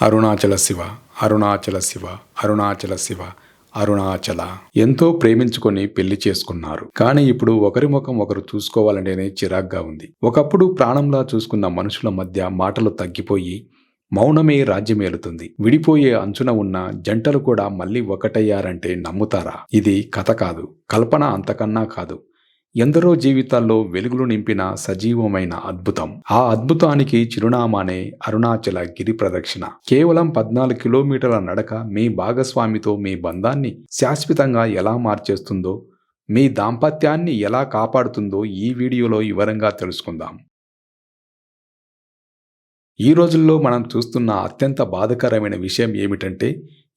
అరుణాచల శివ, అరుణాచల శివ, అరుణాచల శివ, అరుణాచల. ఎంతో ప్రేమించుకొని పెళ్లి చేసుకున్నారు. కానీ ఇప్పుడు ఒకరి ముఖం ఒకరు చూసుకోవాలంటేనే చిరాగ్గా ఉంది. ఒకప్పుడు ప్రాణంలా చూసుకున్న మనుషుల మధ్య మాటలు తగ్గిపోయి మౌనమే రాజ్యమేలుతుంది. విడిపోయే అంచున ఉన్న జంటలు కూడా మళ్ళీ ఒకటయ్యారంటే నమ్ముతారా? ఇది కథ కాదు, కల్పన అంతకన్నా కాదు. ఎందరో జీవితాల్లో వెలుగులు నింపిన సజీవమైన అద్భుతం. ఆ అద్భుతానికి చిరునామానే అరుణాచల గిరి ప్రదక్షిణ. కేవలం 14 కిలోమీటర్ల నడక మీ భాగస్వామితో మీ బంధాన్ని శాశ్వతంగా ఎలా మార్చేస్తుందో, మీ దాంపత్యాన్ని ఎలా కాపాడుతుందో ఈ వీడియోలో వివరంగా తెలుసుకుందాం. ఈ రోజుల్లో మనం చూస్తున్న అత్యంత బాధకరమైన విషయం ఏమిటంటే,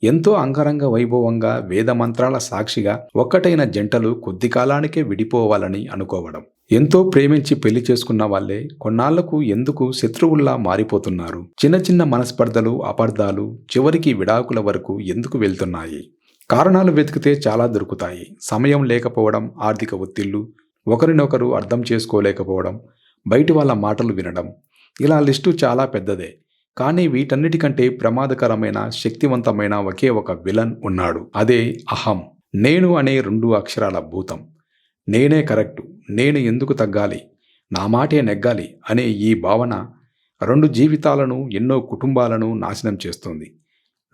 ఎంతో అంగరంగ వైభవంగా వేద మంత్రాల సాక్షిగా ఒక్కటైన జంటలు కొద్ది కాలానికే విడిపోవాలని అనుకోవడం. ఎంతో ప్రేమించి పెళ్లి చేసుకున్న వాళ్లే కొన్నాళ్లకు ఎందుకు శత్రువుల్లా మారిపోతున్నారు? చిన్న చిన్న మనస్పర్ధలు, అపార్థాలు చివరికి విడాకుల వరకు ఎందుకు వెళ్తున్నాయి? కారణాలు వెతికితే చాలా దొరుకుతాయి. సమయం లేకపోవడం, ఆర్థిక ఒత్తిళ్లు, ఒకరినొకరు అర్థం చేసుకోలేకపోవడం, బయటి వాళ్ళ మాటలు వినడం, ఇలా లిస్టు చాలా పెద్దదే. కానీ వీటన్నిటికంటే ప్రమాదకరమైన, శక్తివంతమైన ఒకే ఒక విలన్ ఉన్నాడు. అదే అహం. నేను అనే 2 అక్షరాల భూతం. నేనే కరెక్టు, నేను ఎందుకు తగ్గాలి, నా మాటే నెగ్గాలి అనే ఈ భావన 2 జీవితాలను, ఎన్నో కుటుంబాలను నాశనం చేస్తుంది.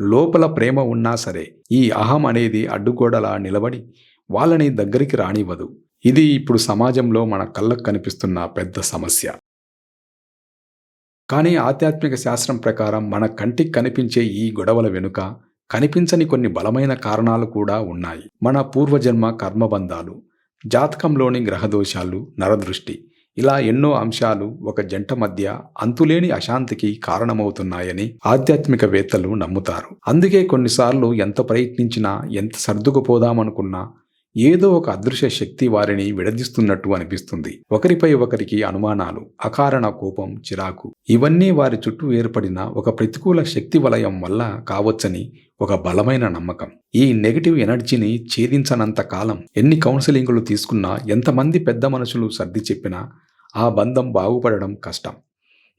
లోపల ప్రేమ ఉన్నా సరే ఈ అహం అనేది అడ్డుగోడలా నిలబడి వాళ్ళని దగ్గరికి రానివ్వదు. ఇది ఇప్పుడు సమాజంలో మన కళ్ళకు కనిపిస్తున్న పెద్ద సమస్య. కానీ ఆధ్యాత్మిక శాస్త్రం ప్రకారం మన కంటికి కనిపించే ఈ గొడవల వెనుక కనిపించని కొన్ని బలమైన కారణాలు కూడా ఉన్నాయి. మన పూర్వజన్మ కర్మబంధాలు, జాతకంలోని గ్రహదోషాలు, నరదృష్టి, ఇలా ఎన్నో అంశాలు ఒక జంట మధ్య అంతులేని అశాంతికి కారణమవుతున్నాయని ఆధ్యాత్మికవేత్తలు నమ్ముతారు. అందుకే కొన్నిసార్లు ఎంత ప్రయత్నించినా, ఎంత సర్దుకుపోదామనుకున్నా ఏదో ఒక అదృశ్య శక్తి వారిని విడదీస్తున్నట్టు అనిపిస్తుంది. ఒకరిపై ఒకరికి అనుమానాలు, అకారణ కోపం, చిరాకు, ఇవన్నీ వారి చుట్టూ ఏర్పడిన ఒక ప్రతికూల శక్తి వలయం వల్ల కావచ్చని ఒక బలమైన నమ్మకం. ఈ నెగటివ్ ఎనర్జీని ఛేదించనంత కాలం ఎన్ని కౌన్సిలింగులు తీసుకున్నా, ఎంతమంది పెద్ద మనుషులు సర్ది చెప్పినా ఆ బంధం బాగుపడడం కష్టం.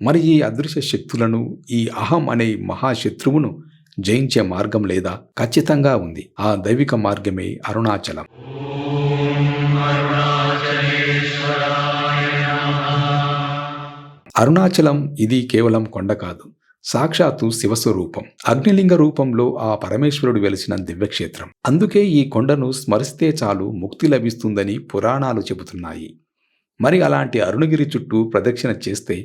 మరి ఈ అదృశ్య శక్తులను, ఈ అహం అనే మహాశత్రువును జయించే మార్గం లేదా? ఖచ్చితంగా ఉంది. ఆ దైవిక మార్గమే అరుణాచలం. అరుణాచలం ఇది కేవలం కొండ కాదు, సాక్షాత్తు శివస్వరూపం. అగ్నిలింగ రూపంలో ఆ పరమేశ్వరుడు వెలిసిన దివ్యక్షేత్రం. అందుకే ఈ కొండను స్మరిస్తే చాలు ముక్తి లభిస్తుందని పురాణాలు చెబుతున్నాయి. మరి అలాంటి అరుణగిరి చుట్టూ ప్రదక్షిణ చేస్తే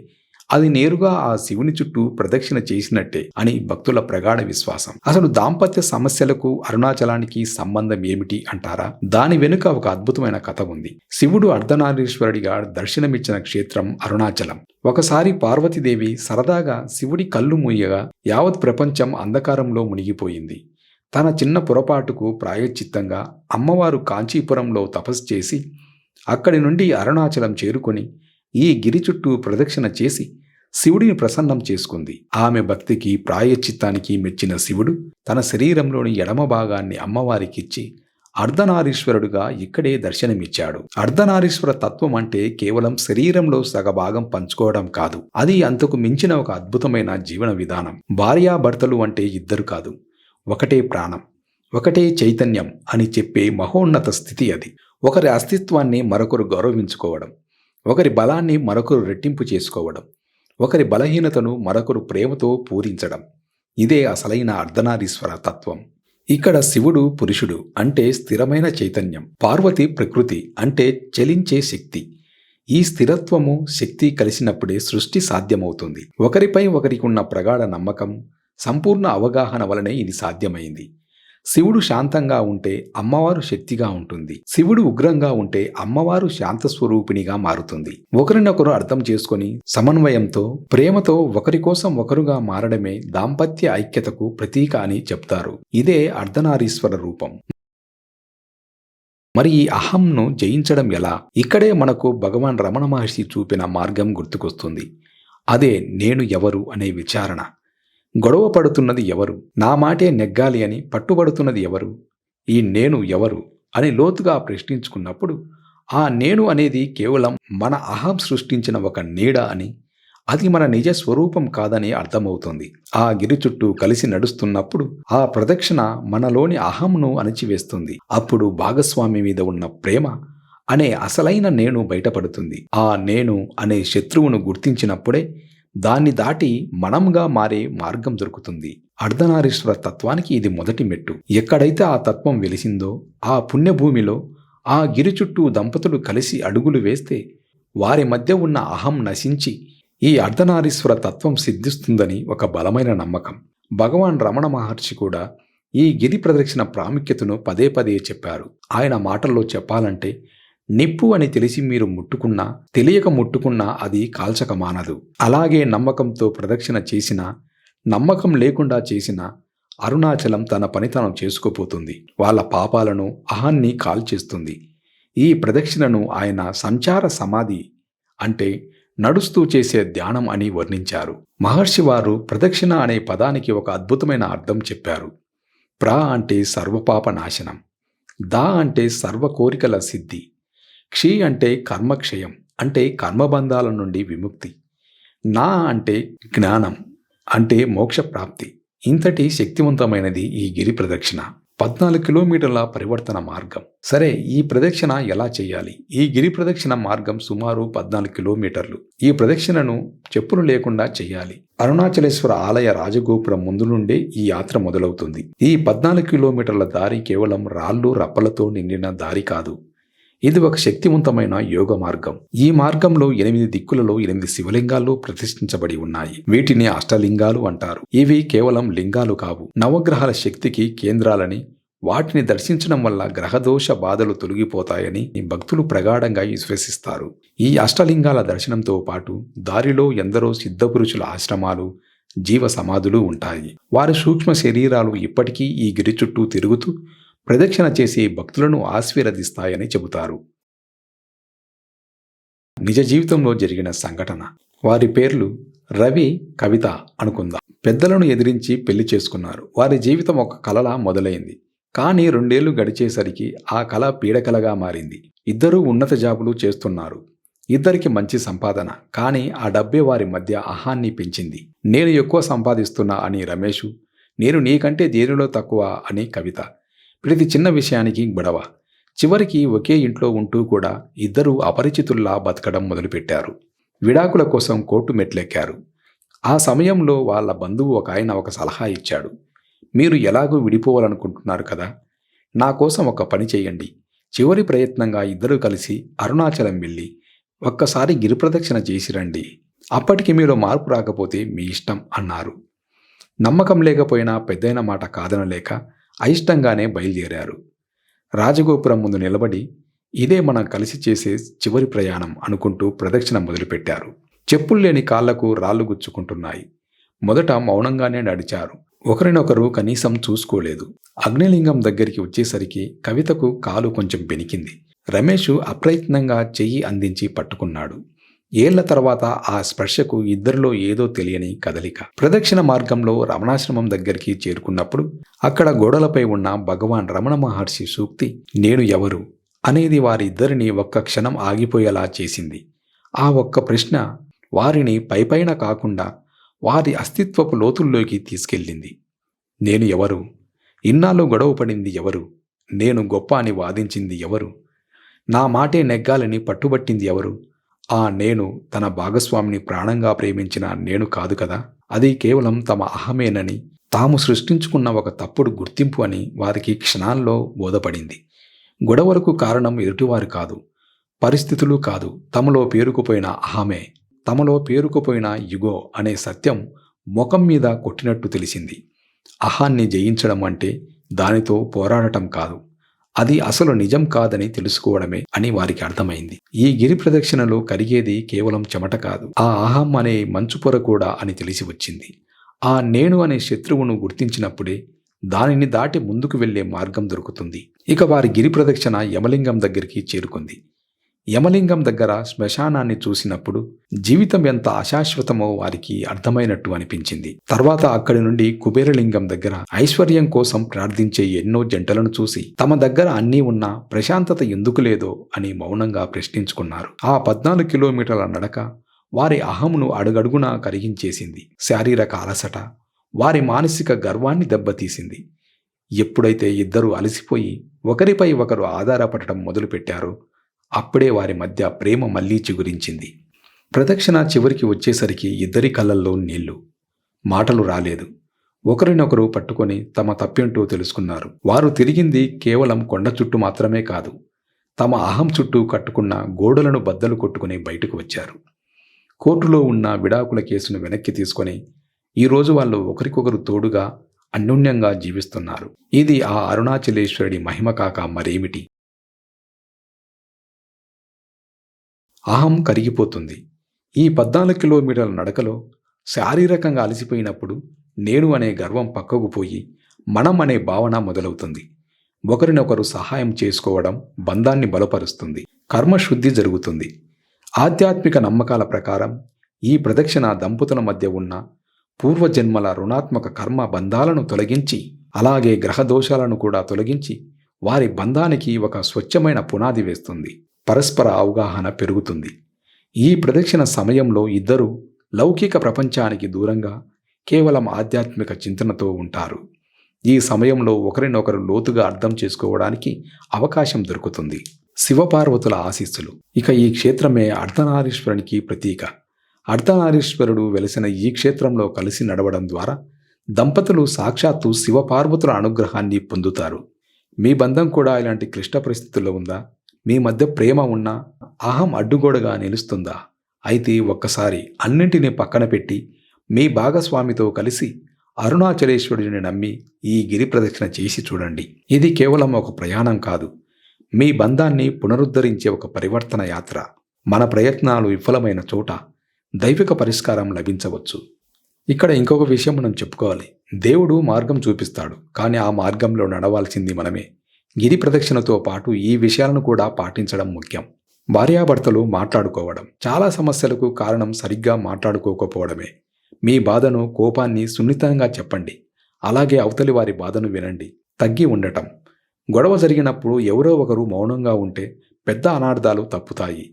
అది నేరుగా ఆ శివుని చుట్టూ ప్రదక్షిణ చేసినట్టే అని భక్తుల ప్రగాఢ విశ్వాసం. అసలు దాంపత్య సమస్యలకు అరుణాచలానికి సంబంధం ఏమిటి అంటారా? దాని వెనుక ఒక అద్భుతమైన కథ ఉంది. శివుడు అర్ధనారీశ్వరుడిగా దర్శనమిచ్చిన క్షేత్రం అరుణాచలం. ఒకసారి పార్వతీదేవి సరదాగా శివుడి కళ్ళు మూయగా యావత్ ప్రపంచం అంధకారంలో మునిగిపోయింది. తన చిన్న పొరపాటుకు ప్రాయశ్చిత్తంగా అమ్మవారు కాంచీపురంలో తపస్సు చేసి అక్కడి నుండి అరుణాచలం చేరుకొని ఈ గిరి చుట్టూ ప్రదక్షిణ చేసి శివుడిని ప్రసన్నం చేసుకుంది. ఆమె భక్తికి, ప్రాయశ్చిత్తానికి మెచ్చిన శివుడు తన శరీరంలోని ఎడమ భాగాన్ని అమ్మవారికిచ్చి అర్ధనారీశ్వరుడుగా ఇక్కడే దర్శనమిచ్చాడు. అర్ధనారీశ్వర తత్వం అంటే కేవలం శరీరంలో సగభాగం పంచుకోవడం కాదు, అది అంతకు మించిన ఒక అద్భుతమైన జీవన విధానం. భార్యాభర్తలు అంటే ఇద్దరు కాదు, ఒకటే ప్రాణం, ఒకటే చైతన్యం అని చెప్పే మహోన్నత స్థితి అది. ఒకరి అస్తిత్వాన్ని మరొకరు గౌరవించుకోవడం, ఒకరి బలాన్ని మరొకరు రెట్టింపు చేసుకోవడం, ఒకరి బలహీనతను మరొకరు ప్రేమతో పూరించడం, ఇదే అసలైన అర్ధనారీశ్వర తత్వం. ఇక్కడ శివుడు పురుషుడు అంటే స్థిరమైన చైతన్యం, పార్వతి ప్రకృతి అంటే చలించే శక్తి. ఈ స్థిరత్వము, శక్తి కలిసినప్పుడే సృష్టి సాధ్యమవుతుంది. ఒకరిపై ఒకరికి ఉన్న ప్రగాఢ నమ్మకం, సంపూర్ణ అవగాహన వలనే ఇది సాధ్యమైంది. శివుడు శాంతంగా ఉంటే అమ్మవారు శక్తిగా ఉంటుంది. శివుడు ఉగ్రంగా ఉంటే అమ్మవారు శాంతస్వరూపిణిగా మారుతుంది. ఒకరినొకరు అర్థం చేసుకొని సమన్వయంతో, ప్రేమతో ఒకరి కోసం ఒకరుగా మారడమే దాంపత్య ఐక్యతకు ప్రతీక అని చెప్తారు. ఇదే అర్ధనారీశ్వర రూపం. మరి ఈ అహంను జయించడం ఎలా? ఇక్కడే మనకు భగవాన్ రమణ మహర్షి చూపిన మార్గం గుర్తుకొస్తుంది. అదే నేను ఎవరు అనే విచారణ. గొడవ పడుతున్నది ఎవరు? నా మాటే నెగ్గాలి అని పట్టుబడుతున్నది ఎవరు? ఈ నేను ఎవరు అని లోతుగా ప్రశ్నించుకున్నప్పుడు ఆ నేను అనేది కేవలం మన అహం సృష్టించిన ఒక నీడ అని, అది మన నిజ స్వరూపం కాదని అర్థమవుతుంది. ఆ గిరి చుట్టూ కలిసి నడుస్తున్నప్పుడు ఆ ప్రదక్షిణ మనలోని అహంను అణిచివేస్తుంది. అప్పుడు భాగస్వామి మీద ఉన్న ప్రేమ అనే అసలైన నేను బయటపడుతుంది. ఆ నేను అనే శత్రువును గుర్తించినప్పుడే దాన్ని దాటి మనంగా మారే మార్గం దొరుకుతుంది. అర్ధనారీశ్వర తత్వానికి ఇది మొదటి మెట్టు. ఎక్కడైతే ఆ తత్వం వెలిసిందో ఆ పుణ్యభూమిలో ఆ గిరి చుట్టూ దంపతులు కలిసి అడుగులు వేస్తే వారి మధ్య ఉన్న అహం నశించి ఈ అర్ధనారీశ్వర తత్వం సిద్ధిస్తుందని ఒక బలమైన నమ్మకం. భగవాన్ రమణ మహర్షి కూడా ఈ గిరి ప్రదక్షిణ ప్రాముఖ్యతను పదే పదే చెప్పారు. ఆయన మాటల్లో చెప్పాలంటే, నిప్పు అని తెలిసి మీరు ముట్టుకున్నా తెలియక ముట్టుకున్నా అది కాల్చక మానదు. అలాగే నమ్మకంతో ప్రదక్షిణ చేసినా నమ్మకం లేకుండా చేసినా అరుణాచలం తన పని తాను చేసుకుపోతుంది. వాళ్ళ పాపాలను అహాన్ని కాల్చేస్తుంది. ఈ ప్రదక్షిణను ఆయన సంచార సమాధి అంటే నడుస్తూ చేసే ధ్యానం అని వర్ణించారు. మహర్షి వారు ప్రదక్షిణ అనే పదానికి ఒక అద్భుతమైన అర్థం చెప్పారు. ప్ర అంటే సర్వపాప నాశనం, దా అంటే సర్వ కోరికల సిద్ధి, క్షి అంటే కర్మక్షయం అంటే కర్మబంధాల నుండి విముక్తి, నా అంటే జ్ఞానం అంటే మోక్ష ప్రాప్తి. ఇంతటి శక్తివంతమైనది ఈ గిరి ప్రదక్షిణ. 14 కిలోమీటర్ల పరివర్తన మార్గం. సరే, ఈ ప్రదక్షిణ ఎలా చేయాలి? ఈ గిరి ప్రదక్షిణ మార్గం సుమారు 14 కిలోమీటర్లు. ఈ ప్రదక్షిణను చెప్పులు లేకుండా చేయాలి. అరుణాచలేశ్వర ఆలయ రాజగోపురం ముందు నుండే ఈ యాత్ర మొదలవుతుంది. ఈ 14 కిలోమీటర్ల దారి కేవలం రాళ్ళు రప్పలతో నిండిన దారి కాదు. ఇది ఒక శక్తివంతమైన యోగ మార్గం. ఈ మార్గంలో 8 దిక్కులలో 8 శివలింగాలు ప్రతిష్ఠించబడి ఉన్నాయి. వీటిని అష్టలింగాలు అంటారు. ఇవి కేవలం లింగాలు కావు, నవగ్రహాల శక్తికి కేంద్రాలని, వాటిని దర్శించడం వల్ల గ్రహదోష బాధలు తొలగిపోతాయని భక్తులు ప్రగాఢంగా విశ్వసిస్తారు. ఈ అష్టలింగాల దర్శనంతో పాటు దారిలో ఎందరో సిద్ధపురుషుల ఆశ్రమాలు, జీవ సమాధులు ఉంటాయి. వారి సూక్ష్మ శరీరాలు ఇప్పటికీ ఈ గిరి చుట్టూ తిరుగుతూ ప్రదక్షిణ చేసి భక్తులను ఆశీర్వదిస్తాయని చెబుతారు. నిజ జీవితంలో జరిగిన సంఘటన. వారి పేర్లు రవి, కవిత అనుకుందాం. పెద్దలను ఎదిరించి పెళ్లి చేసుకున్నారు. వారి జీవితం ఒక కలలా మొదలైంది. కానీ 2 ఏళ్లు గడిచేసరికి ఆ కళ పీడకలగా మారింది. ఇద్దరూ ఉన్నత జాబులు చేస్తున్నారు. ఇద్దరికి మంచి సంపాదన. కానీ ఆ డబ్బే వారి మధ్య అహాన్ని పెంచింది. నేను ఎక్కువ సంపాదిస్తున్నా అని రమేషు, నేను నీకంటే దేనిలో తక్కువ అని కవిత. ప్రతి చిన్న విషయానికి గొడవ. చివరికి ఒకే ఇంట్లో ఉంటూ కూడా ఇద్దరూ అపరిచితుల్లా బతకడం మొదలుపెట్టారు. విడాకుల కోసం కోర్టు మెట్లెక్కారు. ఆ సమయంలో వాళ్ళ బంధువు ఒక సలహా ఇచ్చాడు. మీరు ఎలాగూ విడిపోవాలనుకుంటున్నారు కదా, నా కోసం ఒక పని చేయండి. చివరి ప్రయత్నంగా ఇద్దరూ కలిసి అరుణాచలం వెళ్ళి ఒక్కసారి గిరిప్రదక్షిణ చేసి రండి. అప్పటికి మీలో మార్పు రాకపోతే మీ ఇష్టం అన్నారు. నమ్మకం లేకపోయినా పెద్దయిన మాట కాదనలేక అయిష్టంగానే బయలుదేరారు. రాజగోపురం ముందు నిలబడి ఇదే మనం కలిసి చేసే చివరి ప్రయాణం అనుకుంటూ ప్రదక్షిణ మొదలుపెట్టారు. చెప్పులు లేని కాళ్లకు రాళ్లు గుచ్చుకుంటున్నాయి. మొదట మౌనంగానే నడిచారు. ఒకరినొకరు కనీసం చూసుకోలేదు. అగ్నిలింగం దగ్గరికి వచ్చేసరికి కవితకు కాలు కొంచెం బెనికింది. రమేషు అప్రయత్నంగా చెయ్యి అందించి పట్టుకున్నాడు. ఏళ్ల తర్వాత ఆ స్పర్శకు ఇద్దరిలో ఏదో తెలియని కదలిక. ప్రదక్షిణ మార్గంలో రమణాశ్రమం దగ్గరికి చేరుకున్నప్పుడు అక్కడ గోడలపై ఉన్న భగవాన్ రమణ మహర్షి సూక్తి నేను ఎవరు అనేది వారిద్దరిని ఒక్క క్షణం ఆగిపోయేలా చేసింది. ఆ ఒక్క ప్రశ్న వారిని పైపైన కాకుండా వారి అస్తిత్వపు లోతుల్లోకి తీసుకెళ్ళింది. నేను ఎవరు? ఇన్నాళ్ళు గొడవ పడింది ఎవరు? నేను గొప్ప అని వాదించింది ఎవరు? నా మాటే నెగ్గాలని పట్టుబట్టింది ఎవరు? ఆ నేను తన భాగస్వామిని ప్రాణంగా ప్రేమించిన నేను కాదు కదా. అది కేవలం తమ అహమేనని, తాము సృష్టించుకున్న ఒక తప్పుడు గుర్తింపు అని వారికి క్షణాల్లో బోధపడింది. గొడవలకు కారణం ఎదుటివారు కాదు, పరిస్థితులు కాదు, తమలో పేరుకుపోయిన అహమే, తమలో పేరుకుపోయిన యుగో అనే సత్యం ముఖం మీద కొట్టినట్టు తెలిసింది. అహాన్ని జయించడం అంటే దానితో పోరాడటం కాదు, అది అసలు నిజం కాదని తెలుసుకోవడమే అని వారికి అర్థమైంది. ఈ గిరి ప్రదక్షిణలో కరిగేది కేవలం చెమట కాదు, ఆ అహం అనే మంచు పొర కూడా అని తెలిసి వచ్చింది. ఆ నేను అనే శత్రువును గుర్తించినప్పుడే దానిని దాటి ముందుకు వెళ్లే మార్గం దొరుకుతుంది. ఇక వారి గిరి ప్రదక్షిణ యమలింగం దగ్గరికి చేరుకుంది. యమలింగం దగ్గర శ్మశానాన్ని చూసినప్పుడు జీవితం ఎంత అశాశ్వతమో వారికి అర్థమైనట్టు అనిపించింది. తర్వాత అక్కడి నుండి కుబేరలింగం దగ్గర ఐశ్వర్యం కోసం ప్రార్థించే ఎన్నో జంటలను చూసి తమ దగ్గర అన్నీ ఉన్నా ప్రశాంతత ఎందుకు లేదో అని మౌనంగా ప్రశ్నించుకున్నారు. ఆ 14 కిలోమీటర్ల నడక వారి అహమును అడుగడుగునా కరిగించేసింది. శారీరక అలసట వారి మానసిక గర్వాన్ని దెబ్బతీసింది. ఎప్పుడైతే ఇద్దరూ అలసిపోయి ఒకరిపై ఒకరు ఆధారపడటం మొదలుపెట్టారో అప్పుడే వారి మధ్య ప్రేమ మళ్లీ చిగురించింది. ప్రదక్షిణ చివరికి వచ్చేసరికి ఇద్దరి కళ్ళల్లో నీళ్లు. మాటలు రాలేదు. ఒకరినొకరు పట్టుకొని తమ తప్పేంటో తెలుసుకున్నారు. వారు తిరిగింది కేవలం కొండ చుట్టూ మాత్రమే కాదు, తమ అహం చుట్టూ కట్టుకున్న గోడలను బద్దలు కొట్టుకుని బయటకు వచ్చారు. కోర్టులో ఉన్న విడాకుల కేసును వెనక్కి తీసుకొని ఈరోజు వాళ్ళు ఒకరికొకరు తోడుగా అన్యోన్యంగా జీవిస్తున్నారు. ఇది ఆ అరుణాచలేశ్వరుడి మహిమ కాక మరేమిటి? అహం కరిగిపోతుంది. ఈ 14 కిలోమీటర్ల నడకలో శారీరకంగా అలసిపోయినప్పుడు నేను అనే గర్వం పక్కకు పోయి మనం అనే భావన మొదలవుతుంది. ఒకరినొకరు సహాయం చేసుకోవడం బంధాన్ని బలపరుస్తుంది. కర్మశుద్ధి జరుగుతుంది. ఆధ్యాత్మిక నమ్మకాల ప్రకారం ఈ ప్రదక్షిణ దంపతుల మధ్య ఉన్న పూర్వజన్మల రుణాత్మక కర్మ బంధాలను తొలగించి, అలాగే గ్రహ దోషాలను కూడా తొలగించి వారి బంధానికి ఒక స్వచ్ఛమైన పునాది వేస్తుంది. పరస్పర అవగాహన పెరుగుతుంది. ఈ ప్రదక్షిణ సమయంలో ఇద్దరూ లౌకిక ప్రపంచానికి దూరంగా కేవలం ఆధ్యాత్మిక చింతనతో ఉంటారు. ఈ సమయంలో ఒకరినొకరు లోతుగా అర్థం చేసుకోవడానికి అవకాశం దొరుకుతుంది. శివపార్వతుల ఆశీస్సులు. ఇక ఈ క్షేత్రమే అర్ధనారీశ్వరునికి ప్రతీక. అర్ధనారీశ్వరుడు వెలిసిన ఈ క్షేత్రంలో కలిసి నడవడం ద్వారా దంపతులు సాక్షాత్తు శివపార్వతుల అనుగ్రహాన్ని పొందుతారు. మీ బంధం కూడా ఇలాంటి క్లిష్ట పరిస్థితుల్లో ఉందా? మీ మధ్య ప్రేమ ఉన్నా అహం అడ్డుగోడగా నిలుస్తుందా? అయితే ఒక్కసారి అన్నింటినీ పక్కన పెట్టి మీ భాగస్వామితో కలిసి అరుణాచలేశ్వరుడిని నమ్మి ఈ గిరి ప్రదక్షిణ చేసి చూడండి. ఇది కేవలం ఒక ప్రయాణం కాదు, మీ బంధాన్ని పునరుద్ధరించే ఒక పరివర్తన యాత్ర. మన ప్రయత్నాలు విఫలమైన చోట దైవిక పరిష్కారం లభించవచ్చు. ఇక్కడ ఇంకొక విషయం మనం చెప్పుకోవాలి. దేవుడు మార్గం చూపిస్తాడు, కానీ ఆ మార్గంలో నడవాల్సింది మనమే. గిరి ప్రదక్షిణతో పాటు ఈ విషయాలను కూడా పాటించడం ముఖ్యం. భార్యాభర్తలు మాట్లాడుకోవడం. చాలా సమస్యలకు కారణం సరిగ్గా మాట్లాడుకోకపోవడమే. మీ బాధను, కోపాన్ని సున్నితంగా చెప్పండి. అలాగే అవతలి వారి బాధను వినండి. తగ్గి ఉండటం. గొడవ జరిగినప్పుడు ఎవరో ఒకరు మౌనంగా ఉంటే పెద్ద అనార్థాలు తప్పుతాయి.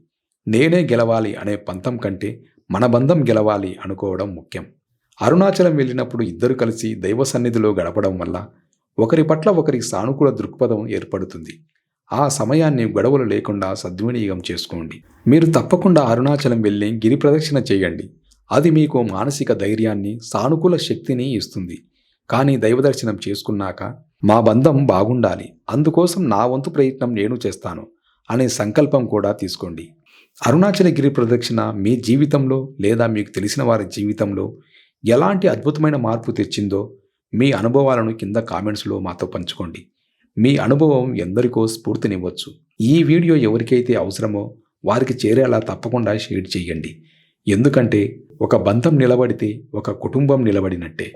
నేనే గెలవాలి అనే పంతం కంటే మన బంధం గెలవాలి అనుకోవడం ముఖ్యం. అరుణాచలం వెళ్ళినప్పుడు ఇద్దరు కలిసి దైవ సన్నిధిలో గడపడం వల్ల ఒకరి పట్ల ఒకరికి సానుకూల దృక్పథం ఏర్పడుతుంది. ఆ సమయాన్ని గొడవలు లేకుండా సద్వినియోగం చేసుకోండి. మీరు తప్పకుండా అరుణాచలం వెళ్ళి గిరి ప్రదక్షిణ చేయండి. అది మీకు మానసిక ధైర్యాన్ని, సానుకూల శక్తిని ఇస్తుంది. కానీ దైవదర్శనం చేసుకున్నాక మా బంధం బాగుండాలి, అందుకోసం నా వంతు ప్రయత్నం నేను చేస్తాను అనే సంకల్పం కూడా తీసుకోండి. అరుణాచల గిరి ప్రదక్షిణ మీ జీవితంలో లేదా మీకు తెలిసిన వారి జీవితంలో ఎలాంటి అద్భుతమైన మార్పు తెచ్చిందో మీ అనుభవాలను కింద కామెంట్స్లో మాతో పంచుకోండి. మీ అనుభవం ఎందరికో స్ఫూర్తినివ్వచ్చు. ఈ వీడియో ఎవరికైతే అవసరమో వారికి చేరేలా తప్పకుండా షేర్ చేయండి. ఎందుకంటే ఒక బంధం నిలబడితే ఒక కుటుంబం నిలబడినట్టే.